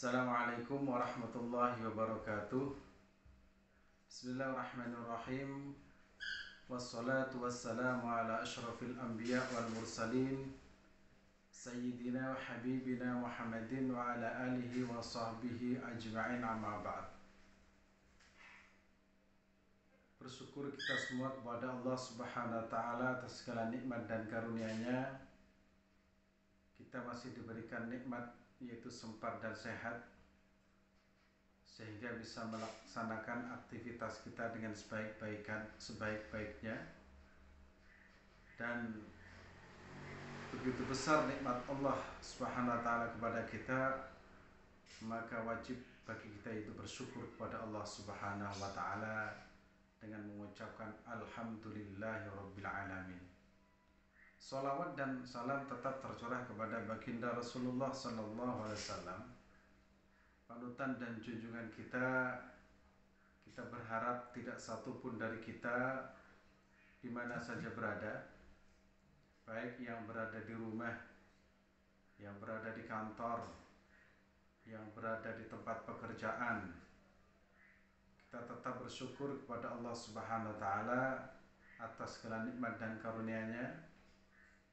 Assalamualaikum warahmatullahi wabarakatuh. Bismillahirrahmanirrahim. Wassalatu wassalamu ala ashrafil anbiya wal mursalin Sayyidina wa habibina Muhammadin wa ala alihi wa sahbihi ajma'in, amma ba'd. Bersyukur kita semua kepada Allah subhanahu wa ta'ala atas segala nikmat dan karunia-Nya. Kita masih diberikan nikmat yaitu sempat dan sehat, sehingga bisa melaksanakan aktivitas kita dengan sebaik-baiknya. Dan begitu besar nikmat Allah subhanahu wa ta'ala kepada kita, maka wajib bagi kita itu bersyukur kepada Allah subhanahu wa ta'ala dengan mengucapkan Alhamdulillahi Rabbil Alamin. Salawat dan salam tetap tercurah kepada baginda Rasulullah sallallahu alaihi wasallam, panutan dan junjungan kita. Kita berharap tidak satupun dari kita di mana saja berada, baik yang berada di rumah, yang berada di kantor, yang berada di tempat pekerjaan, kita tetap bersyukur kepada Allah Subhanahu wa taala atas segala nikmat dan karunia-Nya.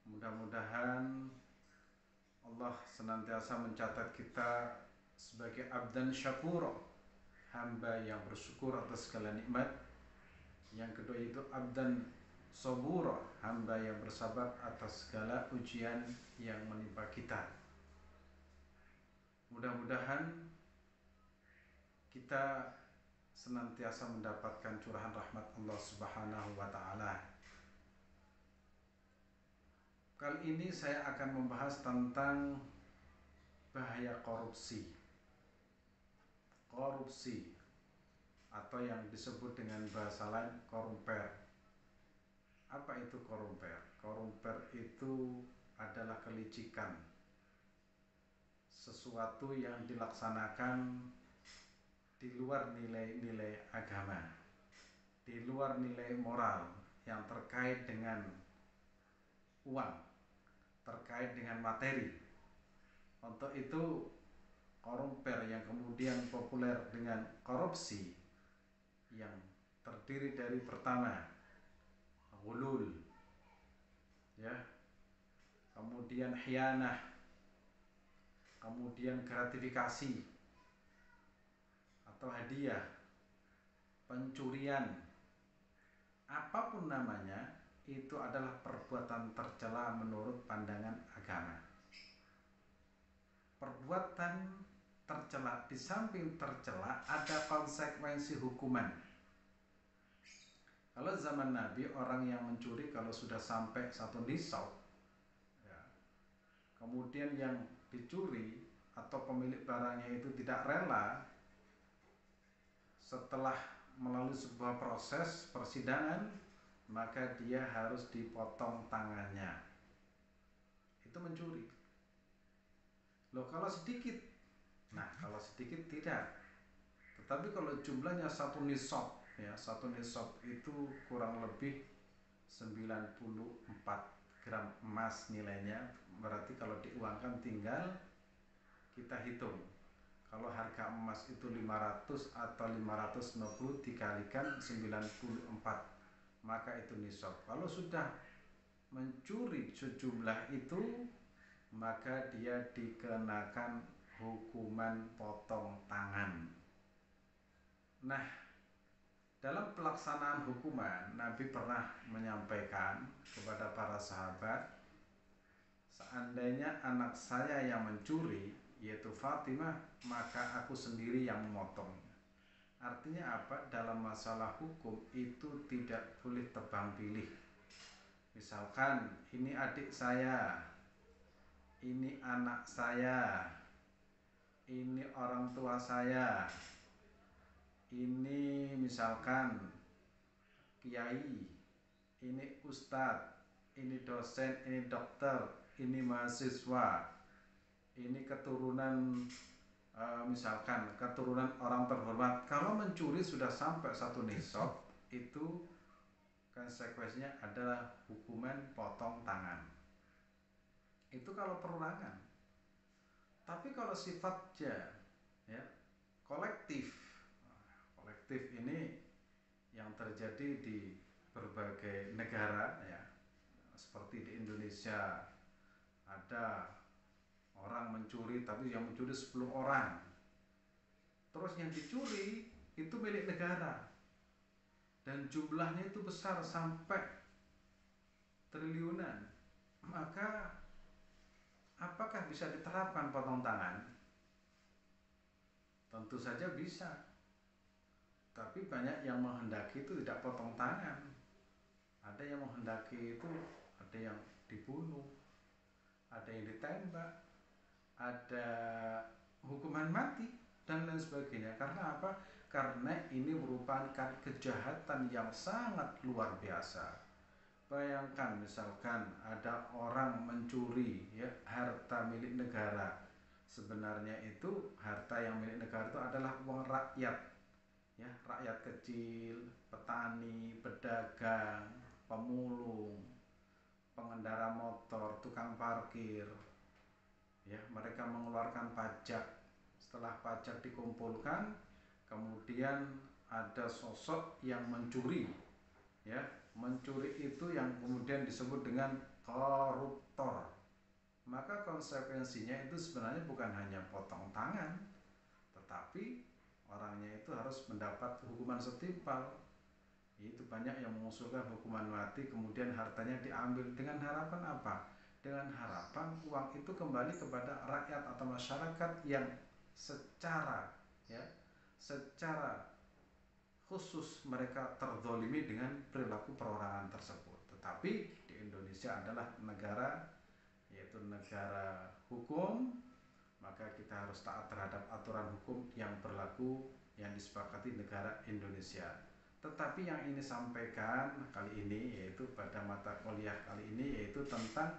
Mudah-mudahan Allah senantiasa mencatat kita sebagai abdan syakur, hamba yang bersyukur atas segala nikmat. Yang kedua itu abdan sabur, hamba yang bersabar atas segala ujian yang menimpa kita. Mudah-mudahan kita senantiasa mendapatkan curahan rahmat Allah Subhanahu wa ta'ala. Kali ini saya akan membahas tentang bahaya korupsi. Korupsi atau yang disebut dengan bahasa lain korumper. Apa itu korumper? Korumper itu adalah kelicikan, sesuatu yang dilaksanakan di luar nilai-nilai agama, di luar nilai moral yang terkait dengan uang, terkait dengan materi. Untuk itu korumper yang kemudian populer dengan korupsi, yang terdiri dari pertama ghulul, ya, kemudian khianah, kemudian gratifikasi atau hadiah, pencurian, apapun namanya, itu adalah perbuatan tercela menurut pandangan agama. Perbuatan tercela, di samping tercela ada konsekuensi hukuman. Kalau zaman Nabi, orang yang mencuri kalau sudah sampai satu nisab, ya, kemudian yang dicuri atau pemilik barangnya itu tidak rela, setelah melalui sebuah proses persidangan, maka dia harus dipotong tangannya. Itu mencuri. Loh, kalau sedikit, nah kalau sedikit tidak. Tetapi kalau jumlahnya satu nisab, ya, satu nisab itu kurang lebih 94 gram emas nilainya. Berarti kalau diuangkan tinggal kita hitung. Kalau harga emas itu 500 atau 550 dikalikan 94, maka itu nisab. Kalau sudah mencuri sejumlah itu, maka dia dikenakan hukuman potong tangan. Nah, dalam pelaksanaan hukuman, Nabi pernah menyampaikan kepada para sahabat, seandainya anak saya yang mencuri, yaitu Fatimah, maka aku sendiri yang memotong. Artinya apa? Dalam masalah hukum itu tidak boleh tebang pilih. Misalkan ini adik saya, ini anak saya, ini orang tua saya, ini misalkan kiai, ini ustadz, ini dosen, ini dokter, ini mahasiswa, ini keturunan misalkan keturunan orang terhormat. Kalau mencuri sudah sampai satu nisab, itu konsekuensinya adalah hukuman potong tangan. Itu kalau perorangan. Tapi kalau sifatnya ya, kolektif. Kolektif ini yang terjadi di berbagai negara ya, seperti di Indonesia ada orang mencuri tapi yang mencuri 10 orang, terus yang dicuri itu milik negara dan jumlahnya itu besar sampai triliunan, maka apakah bisa diterapkan potong tangan? Tentu saja bisa, tapi banyak yang menghendaki itu tidak potong tangan. Ada yang menghendaki itu, ada yang dibunuh, ada yang ditembak, ada hukuman mati dan lain sebagainya. Karena apa? Karena ini merupakan kejahatan yang sangat luar biasa. Bayangkan misalkan ada orang mencuri ya harta milik negara. Sebenarnya itu harta yang milik negara itu adalah uang rakyat. Ya, rakyat kecil, petani, pedagang, pemulung, pengendara motor, tukang parkir. Ya, mereka mengeluarkan pajak. Setelah pajak dikumpulkan, kemudian ada sosok yang mencuri. Ya, mencuri itu yang kemudian disebut dengan koruptor. Maka konsekuensinya itu sebenarnya bukan hanya potong tangan, tetapi orangnya itu harus mendapat hukuman setimpal. Itu banyak yang mengusulkan hukuman mati, kemudian hartanya diambil dengan harapan apa? Dengan harapan uang itu kembali kepada rakyat atau masyarakat yang secara ya, secara khusus mereka terzolimi dengan perilaku perorangan tersebut. Tetapi di Indonesia adalah negara, yaitu negara hukum, maka kita harus taat terhadap aturan hukum yang berlaku yang disepakati negara Indonesia. Tetapi yang ini sampaikan kali ini, yaitu pada mata kuliah kali ini, yaitu tentang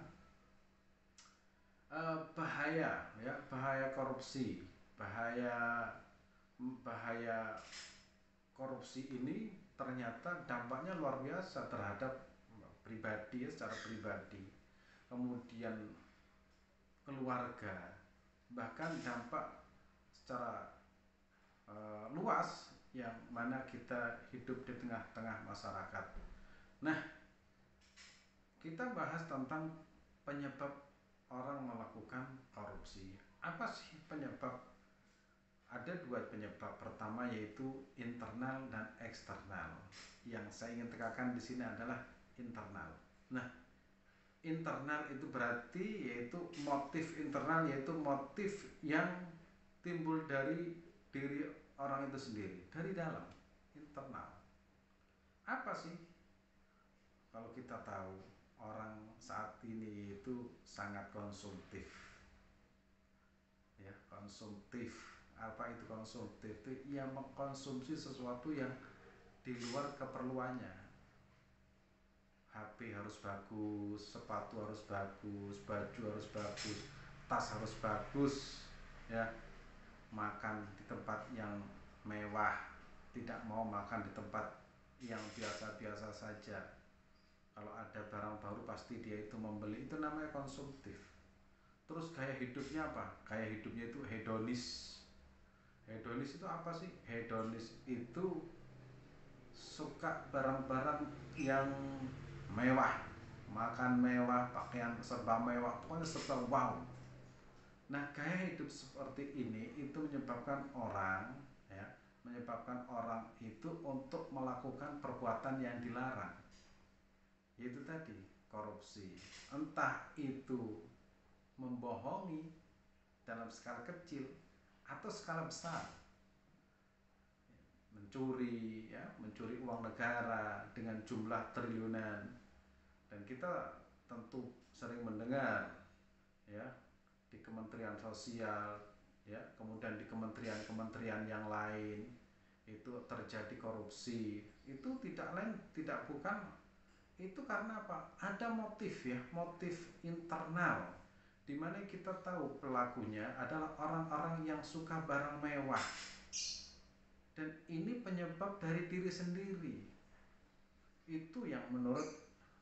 bahaya ya, bahaya korupsi, bahaya korupsi ini ternyata dampaknya luar biasa terhadap pribadi, secara pribadi, kemudian keluarga, bahkan dampak secara luas yang mana kita hidup di tengah-tengah masyarakat. Nah, kita bahas tentang penyebab orang melakukan korupsi. Apa sih penyebab? Ada dua penyebab. Pertama yaitu internal dan eksternal. Yang saya ingin tekankan di sini adalah internal. Nah, internal itu berarti yaitu motif internal, yaitu motif yang timbul dari diri orang itu sendiri, dari dalam, internal. Apa sih? Kalau kita tahu orang saat ini itu sangat konsumtif. Ya, konsumtif. Apa itu konsumtif? Itu ia mengkonsumsi sesuatu yang di luar keperluannya. HP harus bagus, sepatu harus bagus, baju harus bagus, tas harus bagus, ya. Makan di tempat yang mewah, tidak mau makan di tempat yang biasa-biasa saja. Kalau ada barang baru pasti dia itu membeli, itu namanya konsumtif. Terus gaya hidupnya apa? Gaya hidupnya itu hedonis. Hedonis itu apa sih? Hedonis itu suka barang-barang yang mewah, makan mewah, pakaian serba mewah, pokoknya serba wow. Nah, gaya hidup seperti ini itu menyebabkan orang ya, menyebabkan orang itu untuk melakukan perbuatan yang dilarang. Yaitu tadi korupsi. Entah itu membohongi dalam skala kecil atau skala besar. Mencuri ya, mencuri uang negara dengan jumlah triliunan. Dan kita tentu sering mendengar ya, di Kementerian Sosial ya, kemudian di kementerian-kementerian yang lain itu terjadi korupsi. Itu tidak lain tidak bukan itu karena apa? Ada motif ya, motif internal, di mana kita tahu pelakunya adalah orang-orang yang suka barang mewah. Dan ini penyebab dari diri sendiri. Itu yang menurut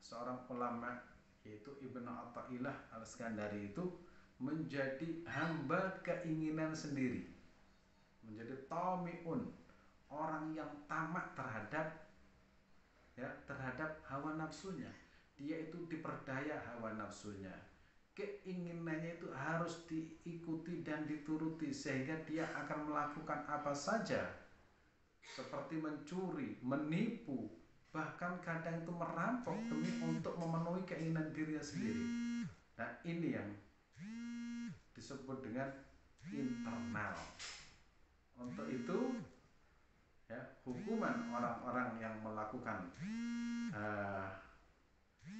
seorang ulama yaitu Ibnu Athaillah Al-Iskandari itu menjadi hamba keinginan sendiri. menjadi tamiun, orang yang tamak terhadap hawa nafsunya. Dia itu diperdaya hawa nafsunya, keinginannya itu harus diikuti dan dituruti, sehingga dia akan melakukan apa saja, seperti mencuri, menipu, bahkan kadang itu merampok demi untuk memenuhi keinginan dirinya sendiri. Nah, ini yang disebut dengan internal. Untuk itu, ya, hukuman orang-orang yang melakukan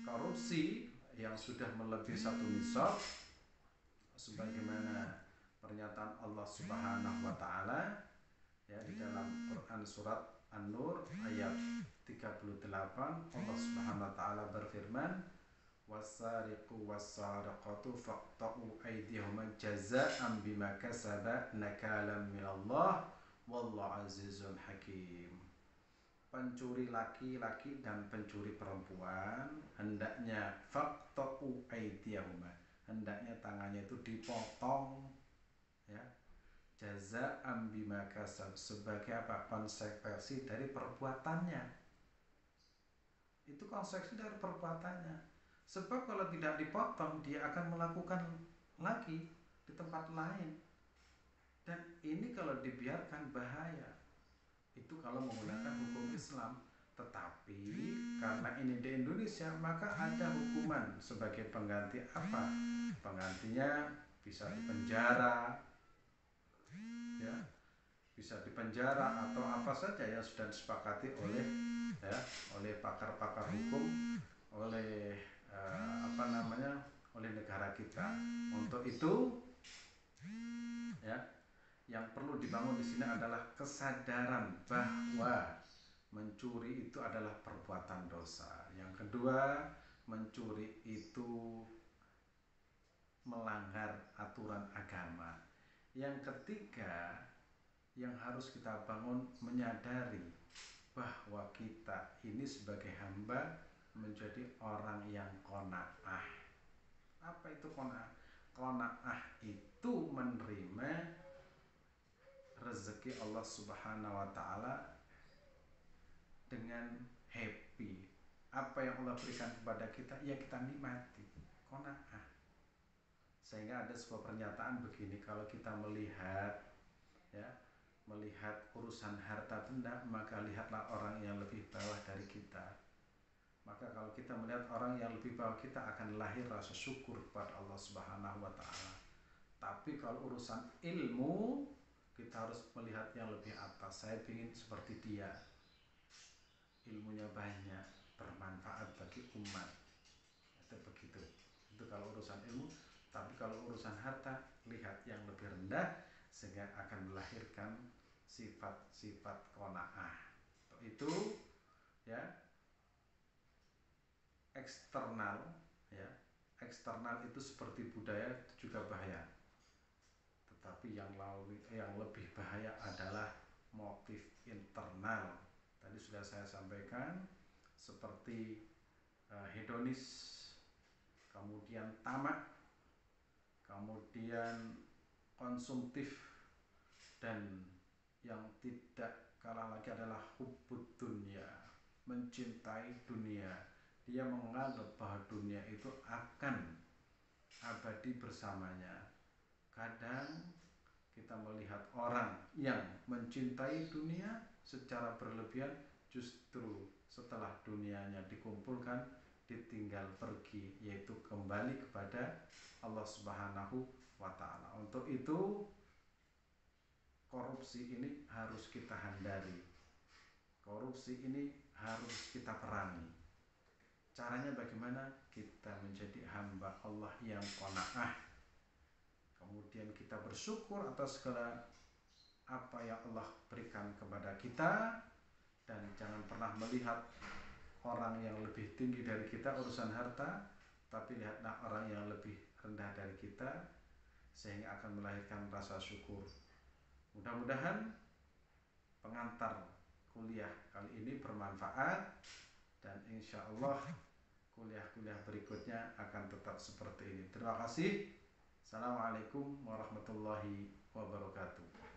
korupsi yang sudah melebihi satu nisab, sebagaimana pernyataan Allah Subhanahu wa taala, ya, di dalam Quran surat An-Nur ayat 38, Allah Subhanahu wa taala berfirman, wasariqu wasariqatu faqta'u aydihuma jazaa'an bima kasaba nakalam minallah wallahu azizun hakim. Pencuri laki-laki dan pencuri perempuan hendaknya faqta'u aydihuma, hendaknya tangannya itu dipotong, ya, jazaa'an bima kasab, sebagai apa? Konsekuensi dari perbuatannya. Itu konsekuensi dari perbuatannya. Sebab kalau tidak dipotong, dia akan melakukan lagi di tempat lain. Dan ini kalau dibiarkan bahaya. Itu kalau menggunakan hukum Islam. Tetapi karena ini di Indonesia, maka ada hukuman sebagai pengganti apa? Penggantinya bisa dipenjara, ya, bisa dipenjara atau apa saja yang sudah disepakati oleh pakar-pakar hukum, oleh oleh negara kita. Untuk itu, ya, yang perlu dibangun di sini adalah kesadaran bahwa mencuri itu adalah perbuatan dosa. Yang kedua, mencuri itu melanggar aturan agama. Yang ketiga, yang harus kita bangun, menyadari bahwa kita ini sebagai hamba menjadi orang yang qanaah. Apa itu qanaah? Qanaah itu menerima rezeki Allah Subhanahu wa taala dengan happy. Apa yang Allah berikan kepada kita, ya kita nikmati. Qanaah. Sehingga ada sebuah pernyataan begini, kalau kita melihat urusan harta benda, maka lihatlah orang yang lebih bawah dari kita. Maka kalau kita melihat orang yang lebih bawah kita, akan lahir rasa syukur kepada Allah Subhanahu wa taala. Tapi kalau urusan ilmu, kita harus melihat yang lebih atas. Saya ingin seperti dia, ilmunya banyak, bermanfaat bagi umat. Itu begitu. Itu kalau urusan ilmu. Tapi kalau urusan harta, lihat yang lebih rendah, sehingga akan melahirkan sifat-sifat qanaah. Itu, ya, eksternal, ya. Eksternal itu seperti budaya, itu juga bahaya. Tetapi yang lebih bahaya adalah motif internal. Tadi sudah saya sampaikan, seperti hedonis, kemudian tamak, kemudian konsumtif, dan yang tidak kalah lagi adalah hubbud dunya, mencintai dunia. Dia menganggap bahwa dunia itu akan abadi bersamanya. Kadang kita melihat orang yang mencintai dunia secara berlebihan, justru setelah dunianya dikumpulkan, ditinggal pergi, yaitu kembali kepada Allah Subhanahu wa taala. Untuk itu, korupsi ini harus kita hindari. Korupsi ini harus kita perangi. Caranya bagaimana? Kita menjadi hamba Allah yang qanaah. Kemudian kita bersyukur atas segala apa yang Allah berikan kepada kita, dan jangan pernah melihat orang yang lebih tinggi dari kita urusan harta, tapi lihatlah orang yang lebih rendah dari kita, sehingga akan melahirkan rasa syukur. Mudah-mudahan pengantar kuliah kali ini bermanfaat, dan insya Allah kuliah-kuliah berikutnya akan tetap seperti ini. Terima kasih. Assalamualaikum warahmatullahi wabarakatuh.